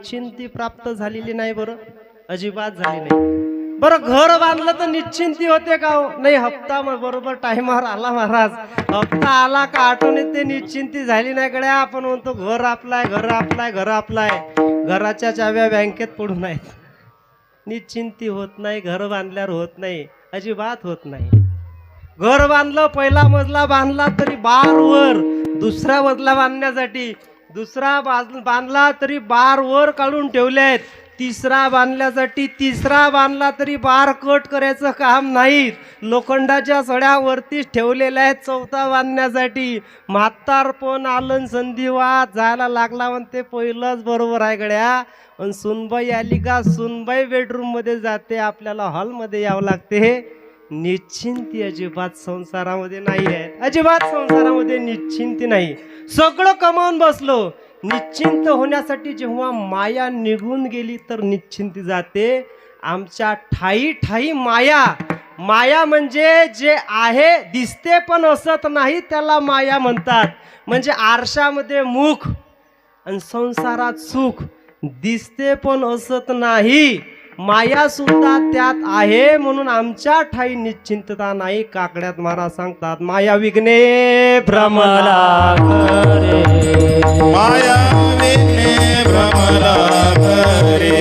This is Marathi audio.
निश्चिंती प्राप्त झालेली नाही बरं, अजिबात झाली नाही बरं. घर बांधलं तर निश्चिंती होते का हो? नाही. हप्ता बरोबर टाइमावर आला महाराज, हप्ता आला का आठवण येते, निश्चिंती झाली नाही गड्या. आपण म्हणतो घर आपलाय, घर आपलाय, घर आपलाय, घराच्या चाव्या बँकेत पडून आहेत. निश्चिंती होत नाही, घर बांधल्यावर होत नाही, अजिबात होत नाही. घर बांधलं, पहिला मजला बांधला तरी बार वर, दुसरा मजला बांधण्यासाठी दुसरा बांधला तरी बार वर काढून ठेवले आहेत, तिसरा बांधण्यासाठी तिसरा बांधला तरी बार कट करायचं काम नाही, लोखंडाच्या सड्यावरतीच ठेवलेल्या आहेत चौथा बांधण्यासाठी. म्हातारपण आलं, संधिवात जायला लागला म्हणते, पहिलंच बरोबर आहे गड्या. पण सुनबाई आली का सुनबाई बेडरूम मध्ये जाते, आपल्याला हॉलमध्ये यावं लागते. निश्चिंती अजिबात संसारामध्ये नाही आहे, अजिबात संसारामध्ये निश्चिंती नाही. सगळं कमावून बसलो, निश्चिंत होण्यासाठी जेव्हा माया निघून गेली तर निश्चिंती जाते. आमच्या ठाई ठाई माया, माया म्हणजे जे आहे दिसते पण असत नाही त्याला माया म्हणतात. म्हणजे आरशामध्ये मुख आणि संसारात सुख, दिसते पण असत नाही, माया सुद्धा त्यात आहे. म्हणून आमच्या ठाई निश्चिंतता नाही. काकड्यात महाराज सांगतात, माया विघ्ने भ्रमला घरे, माया विघ्ने भ्रमला घरे,